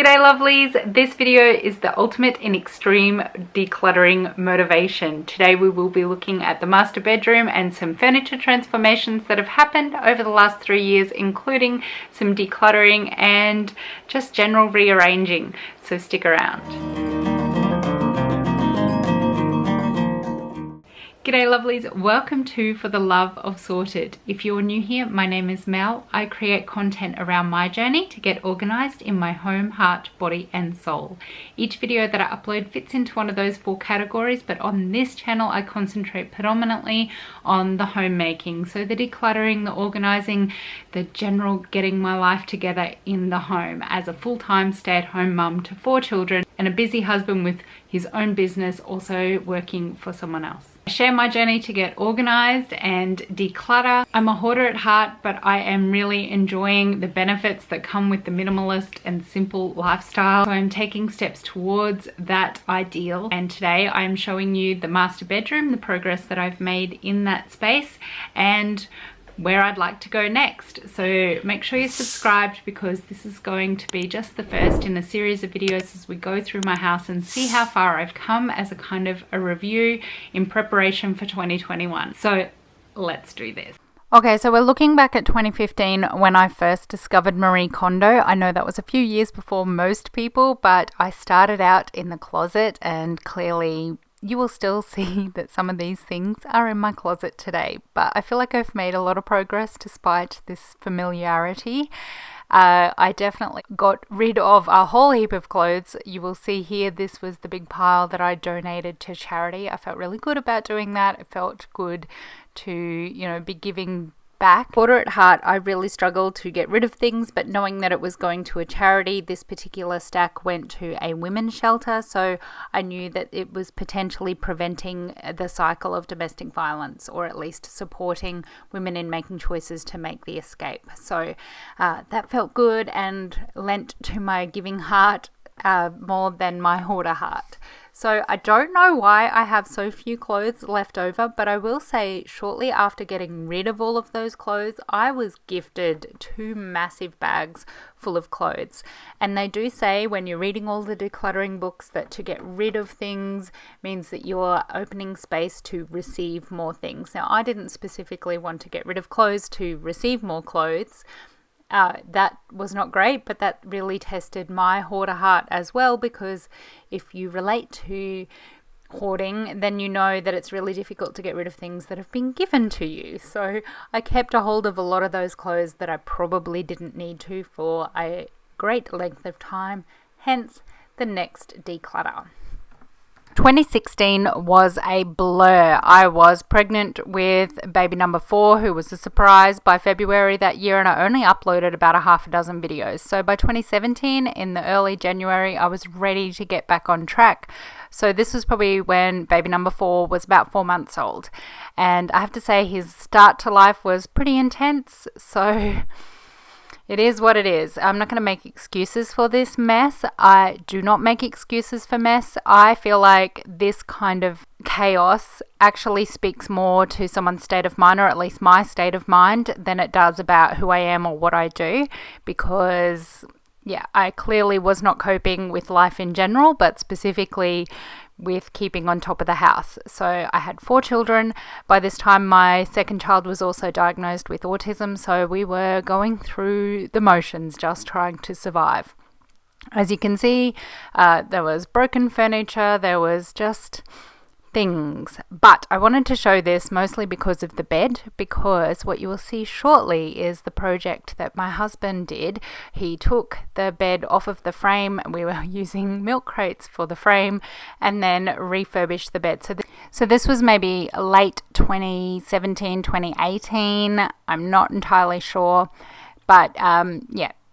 G'day lovelies, this video is the ultimate in extreme decluttering motivation. Today we will be looking at the master bedroom and some furniture transformations that have happened over the last 3 years, including some decluttering and just general rearranging, so stick around. G'day lovelies, welcome to For the Love of Sorted. If you're new here, my name is Mel. I create content around my journey to get organised in my home, heart, body and soul. Each video that I upload fits into one of those 4 categories, but on this channel I concentrate predominantly on the homemaking. So the decluttering, the organising, the general getting my life together in the home as a full-time stay-at-home mum to 4 children and a busy husband with his own business, also working for someone else. I share my journey to get organized and declutter. I'm a hoarder at heart, but I am really enjoying the benefits that come with the minimalist and simple lifestyle. So I'm taking steps towards that ideal. And today I'm showing you the master bedroom, the progress that I've made in that space, and where I'd like to go next. So make sure you're subscribed because this is going to be just the first in a series of videos as we go through my house and see how far I've come as a kind of a review in preparation for 2021. So let's do this. Okay, so we're looking back at 2015 when I first discovered Marie Kondo. I know that was a few years before most people, but I started out in the closet, and clearly you will still see that some of these things are in my closet today, but I feel like I've made a lot of progress despite this familiarity. I definitely got rid of a whole heap of clothes. You will see here, this was the big pile that I donated to charity. I felt really good about doing that. It felt good to, be giving back. Hoarder at heart, I really struggled to get rid of things, but knowing that it was going to a charity, this particular stack went to a women's shelter, so I knew that it was potentially preventing the cycle of domestic violence, or at least supporting women in making choices to make the escape. So that felt good and lent to my giving heart more than my hoarder heart. So I don't know why I have so few clothes left over, but I will say shortly after getting rid of all of those clothes, I was gifted 2 massive bags full of clothes. And they do say when you're reading all the decluttering books that to get rid of things means that you're opening space to receive more things. Now, I didn't specifically want to get rid of clothes to receive more clothes. That was not great, but that really tested my hoarder heart as well, because if you relate to hoarding, then you know that it's really difficult to get rid of things that have been given to you. So I kept a hold of a lot of those clothes that I probably didn't need to for a great length of time, hence the next declutter. 2016 was a blur. I was pregnant with baby number 4, who was a surprise by February that year, and I only uploaded about a half a dozen videos. So by 2017, in the early January, I was ready to get back on track. So this was probably when baby number 4 was about 4 months old. And I have to say his start to life was pretty intense. So it is what it is. I'm not going to make excuses for this mess. I do not make excuses for mess. I feel like this kind of chaos actually speaks more to someone's state of mind, or at least my state of mind, than it does about who I am or what I do, because I clearly was not coping with life in general, but specifically with keeping on top of the house. So I had 4 children. By this time, my second child was also diagnosed with autism, so we were going through the motions, just trying to survive. As you can see, there was broken furniture, there was just things. But I wanted to show this mostly because of the bed, because what you will see shortly is the project that my husband did. He took the bed off of the frame. We were using milk crates for the frame, and then refurbished the bed. So this was maybe late 2017, 2018. I'm not entirely sure. But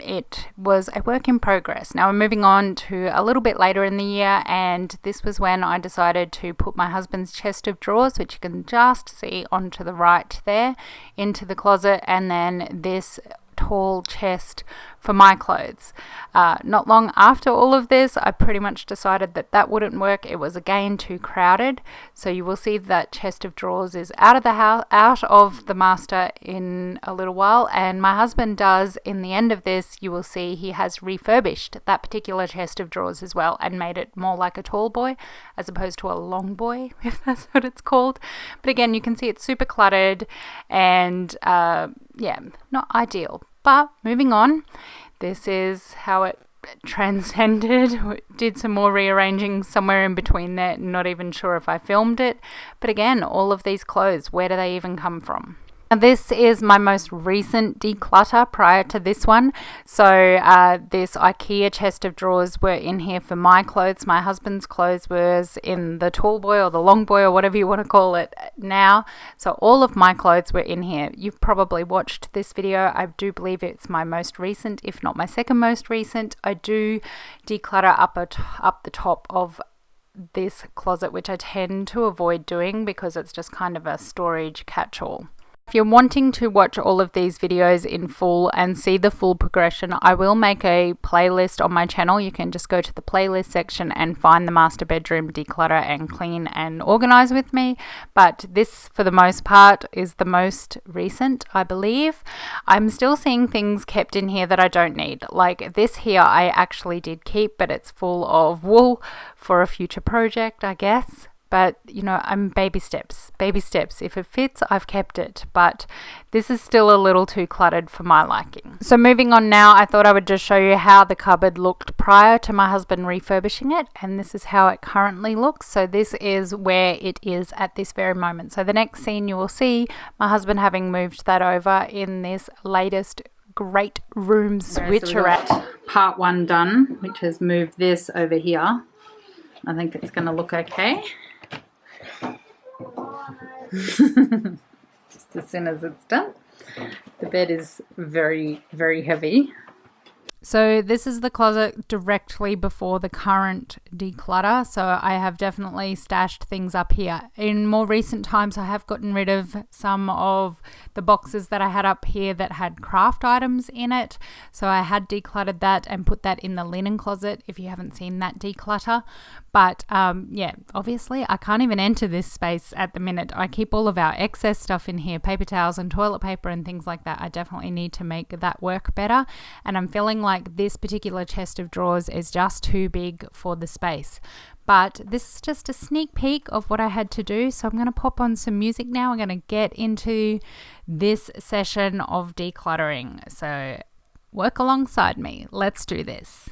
it was a work in progress. Now we're moving on to a little bit later in the year, and this was when I decided to put my husband's chest of drawers, which you can just see onto the right there, into the closet, and then this tall chest for my clothes. Not long after all of this, I pretty much decided that that wouldn't work. It was again too crowded. So you will see that chest of drawers is out of the house, out of the master in a little while. And my husband does, in the end of this, you will see he has refurbished that particular chest of drawers as well and made it more like a tall boy as opposed to a long boy, if that's what it's called. But again, you can see it's super cluttered and yeah, not ideal. But moving on, this is how it transcended. Did some more rearranging somewhere in between there. Not even sure if I filmed it. But again, all of these clothes, where do they even come from? Now, this is my most recent declutter prior to this one. So this IKEA chest of drawers were in here for my clothes. My husband's clothes was in the tall boy or the long boy or whatever you want to call it now. So all of my clothes were in here. You've probably watched this video. I do believe it's my most recent, if not my second most recent. I do declutter up the top of this closet, which I tend to avoid doing because it's just kind of a storage catch-all. If you're wanting to watch all of these videos in full and see the full progression, I will make a playlist on my channel. You can just go to the playlist section and find the Master Bedroom Declutter and Clean and Organize with me. But this, for the most part, is the most recent, I believe. I'm still seeing things kept in here that I don't need. Like this here, I actually did keep, but it's full of wool for a future project, I guess. But, you know, I'm baby steps. If it fits, I've kept it. But this is still a little too cluttered for my liking. So moving on now, I thought I would just show you how the cupboard looked prior to my husband refurbishing it. And this is how it currently looks. So this is where it is at this very moment. So the next scene you will see my husband having moved that over in this latest great room switch. We're at part one done, which has moved this over here. I think it's going to look okay. Just as soon as it's done. The bed is very, very heavy. So this is the closet directly before the current declutter. So I have definitely stashed things up here. In more recent times, I have gotten rid of some of the boxes that I had up here that had craft items in it. So I had decluttered that and put that in the linen closet if you haven't seen that declutter. But yeah, obviously I can't even enter this space at the minute. I keep all of our excess stuff in here, paper towels and toilet paper and things like that. I definitely need to make that work better. And I'm feeling like this particular chest of drawers is just too big for the space. But this is just a sneak peek of what I had to do. So I'm going to pop on some music now. I'm going to get into this session of decluttering. So work alongside me. Let's do this.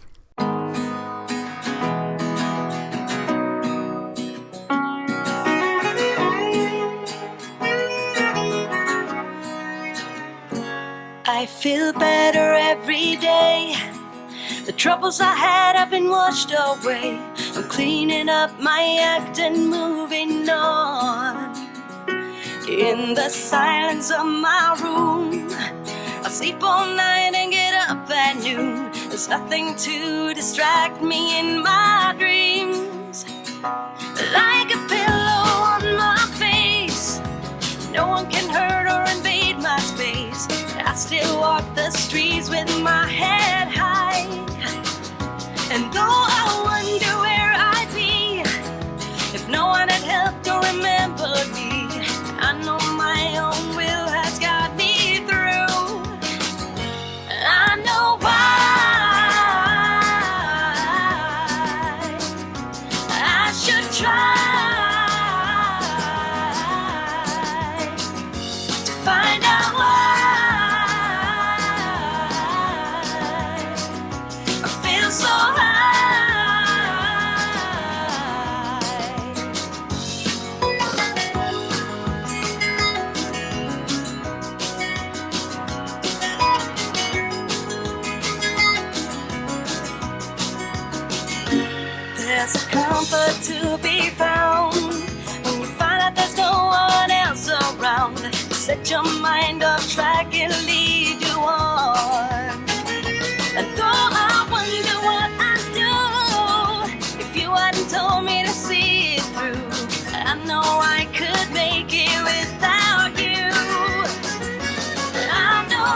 I feel better every day. The troubles I had have been washed away. I'm cleaning up my act and moving on. In the silence of my room, I sleep all night and get up at noon. There's nothing to distract me in my dreams. Like a pillow on my face, no one can hurt or invade my space. I still walk the streets with my head high. And though I wonder where I'd be if no one had helped or remembered me, I know my own will has got me through. I know why I should try to find out why so high. There's a comfort to be found when you find out there's no one else around. Set your mind off track and lead you on. And though I wonder what I'd do if you hadn't told me to see it through, I know I could make it without you. I know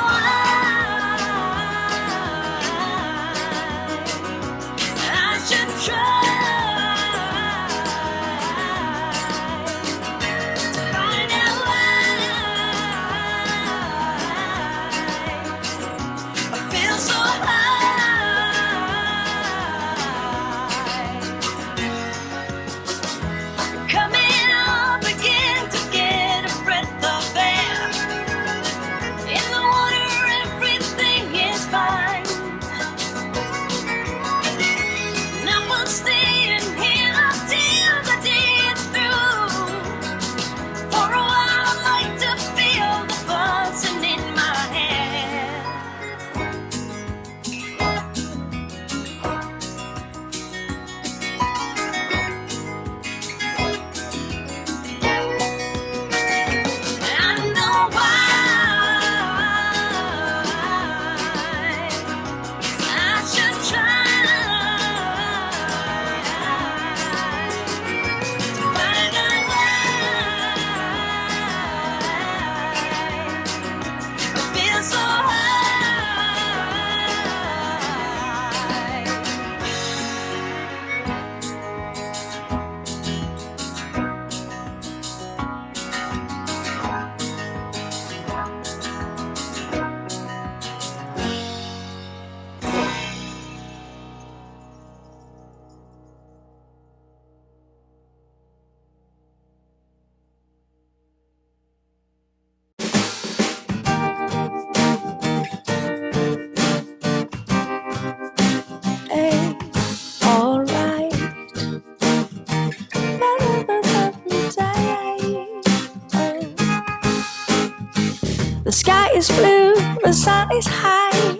The sky is blue, the sun is high.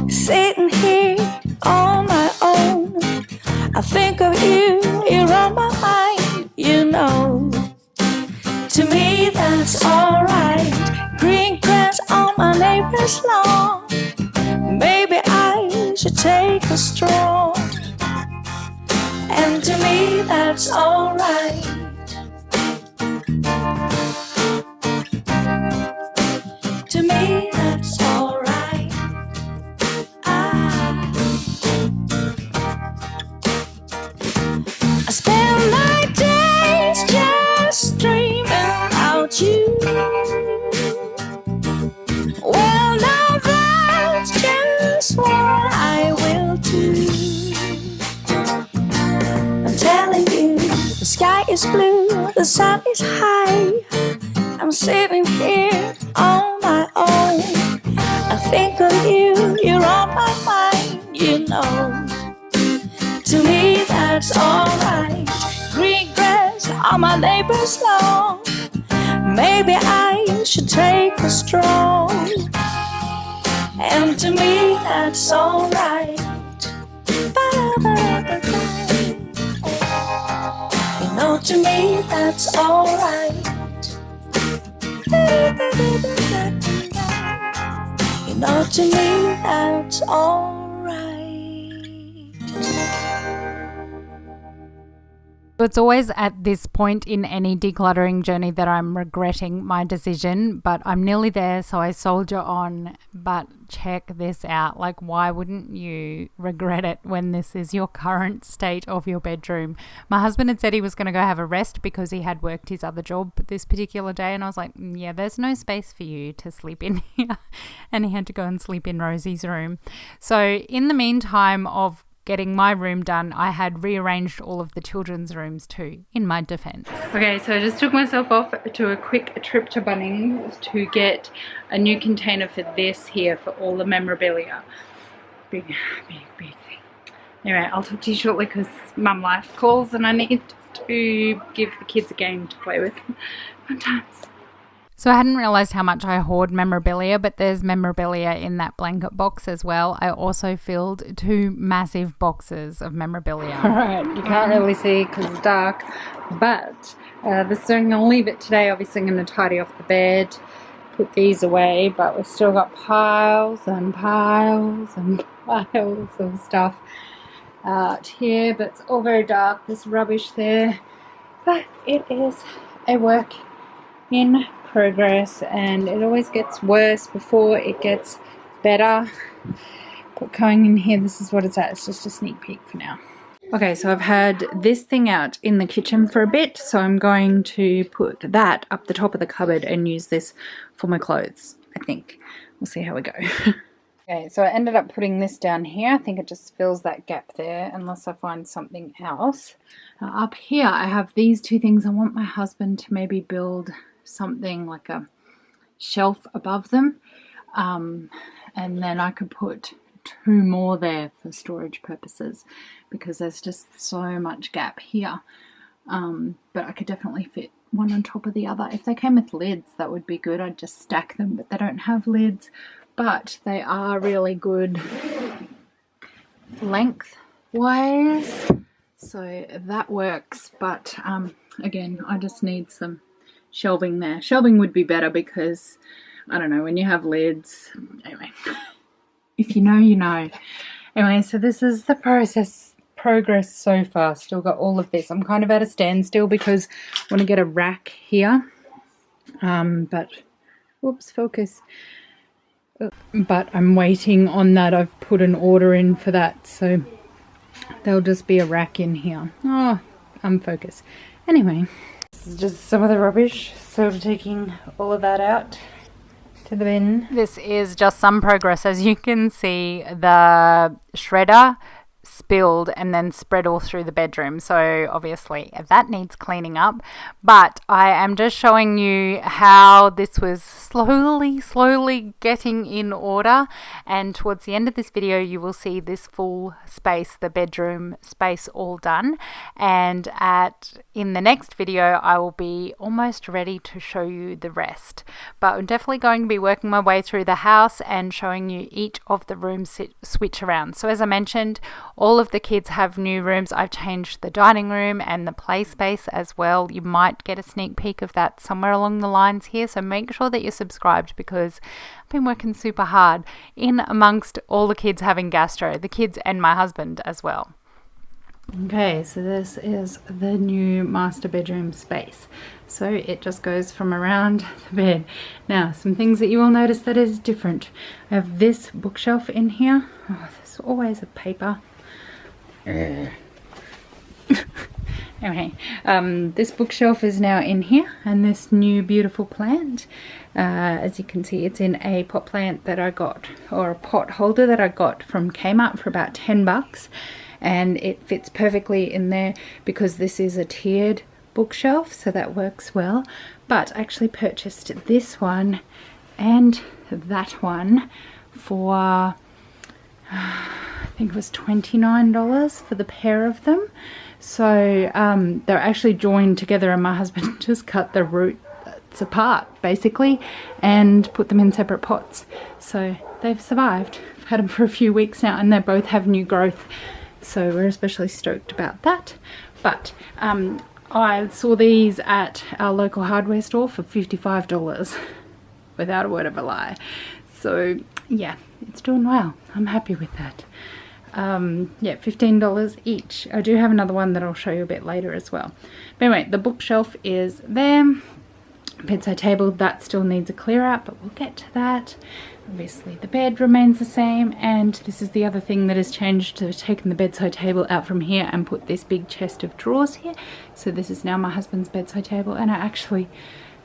Sitting here on my own, I think of you, you're on my mind, you know. To me that's alright. Green grass on my neighbor's lawn. Maybe I should take a stroll. And to me that's alright. To me that's alright. I spend my days just dreaming about you. Well, now that's just what I will do. I'm telling you, the sky is blue, the sun is high. I'm sitting here on my own. I think of you, you're on my mind, you know. To me that's alright. Green grass on my neighbor's lawn. Maybe I should take a stroll. And to me that's alright. You know, to me that's alright. You know, to me that's alright. It's always at this point in any decluttering journey that I'm regretting my decision, but I'm nearly there, so I soldier on. But check this out. Like, why wouldn't you regret it when this is your current state of your bedroom? My husband had said he was going to go have a rest because he had worked his other job this particular day, and I was like, yeah, there's no space for you to sleep in here. And he had to go and sleep in Rosie's room. So in the meantime of getting my room done, I had rearranged all of the children's rooms too, in my defense. Okay, so I just took myself off to a quick trip to Bunnings to get a new container for this here for all the memorabilia. Big thing. Anyway, I'll talk to you shortly because mum life calls and I need to give the kids a game to play with. Fun times. So I hadn't realised how much I hoard memorabilia, but there's memorabilia in that blanket box as well. I also filled 2 massive boxes of memorabilia. Alright, you can't really see because it's dark, but this is I'm going to leave it today. Obviously I'm going to tidy off the bed, put these away, but we've still got piles and piles and piles of stuff out here, but it's all very dark. There's rubbish there, but it is a work in progress and it always gets worse before it gets better. But going in here, this is what it's at. It's just a sneak peek for now. Okay, so I've had this thing out in the kitchen for a bit, so I'm going to put that up the top of the cupboard and use this for my clothes, I think. We'll see how we go. Okay, so I ended up putting this down here. I think it just fills that gap there unless I find something else. Up here I have these 2 things. I want my husband to maybe build something like a shelf above them, and then I could put 2 more there for storage purposes because there's just so much gap here, but I could definitely fit one on top of the other. If they came with lids, that would be good. I'd just stack them, but they don't have lids, but they are really good length wise, so that works. But again, I just need some shelving there. Shelving would be better because, I don't know, when you have lids, anyway, if you know, you know. Anyway, so this is the progress so far. Still got all of this. I'm kind of at a standstill because I want to get a rack here, but, whoops, focus. But I'm waiting on that. I've put an order in for that, so there'll just be a rack in here. Oh, unfocus. Anyway, this is just some of the rubbish, so I'm taking all of that out to the bin. This is just some progress. As you can see, the shredder spilled and then spread all through the bedroom. So obviously that needs cleaning up, but I am just showing you how this was slowly getting in order, and towards the end of this video you will see this full space, the bedroom space, all done. And in the next video I will be almost ready to show you the rest, but I'm definitely going to be working my way through the house and showing you each of the rooms switch around. So as I mentioned, all of the kids have new rooms. I've changed the dining room and the play space as well. You might get a sneak peek of that somewhere along the lines here, so make sure that you're subscribed because I've been working super hard in amongst all the kids having gastro, the kids and my husband as well. Okay, so this is the new master bedroom space. So it just goes from around the bed. Now, some things that you will notice that is different. I have this bookshelf in here. Oh, there's always a paper. Anyway, this bookshelf is now in here, and this new beautiful plant, as you can see, it's in a pot plant that I got, or a pot holder that I got from Kmart for about $10, and it fits perfectly in there because this is a tiered bookshelf, so that works well. But I actually purchased this one and that one for I think it was $29 for the pair of them. So they're actually joined together, and my husband just cut the roots apart basically and put them in separate pots. So they've survived. I've had them for a few weeks now, and they both have new growth, so we're especially stoked about that. But I saw these at our local hardware store for $55 without a word of a lie. So yeah, it's doing well. I'm happy with that. Yeah, $15 each. I do have another one that I'll show you a bit later as well. But anyway, the bookshelf is there. Bedside table, that still needs a clear out, but we'll get to that. Obviously the bed remains the same, and this is the other thing that has changed. So I've taken the bedside table out from here and put this big chest of drawers here. So this is now my husband's bedside table, and I actually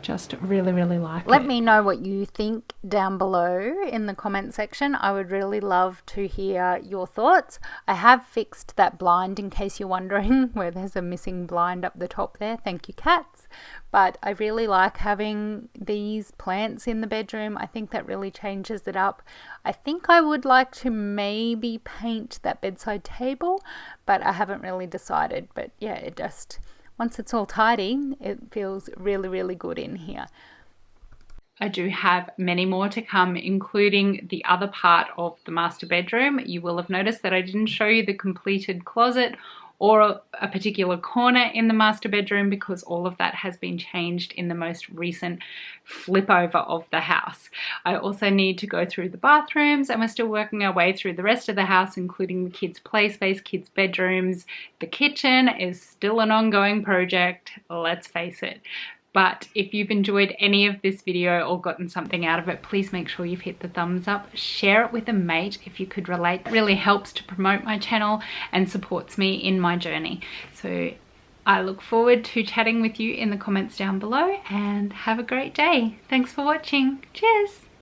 just really like it. Let me know what you think down below in the comment section. I would really love to hear your thoughts. I have fixed that blind, in case you're wondering, where there's a missing blind up the top there. Thank you, cats. But I really like having these plants in the bedroom. I think that really changes it up. I think I would like to maybe paint that bedside table, but I haven't really decided. But yeah, it just, once it's all tidy, it feels really good in here. I do have many more to come, including the other part of the master bedroom. You will have noticed that I didn't show you the completed closet or a particular corner in the master bedroom because all of that has been changed in the most recent flip over of the house. I also need to go through the bathrooms, and we're still working our way through the rest of the house, including the kids' play space, kids' bedrooms. The kitchen is still an ongoing project, let's face it. But if you've enjoyed any of this video or gotten something out of it, please make sure you've hit the thumbs up. Share it with a mate if you could relate. It really helps to promote my channel and supports me in my journey. So I look forward to chatting with you in the comments down below, and have a great day. Thanks for watching. Cheers.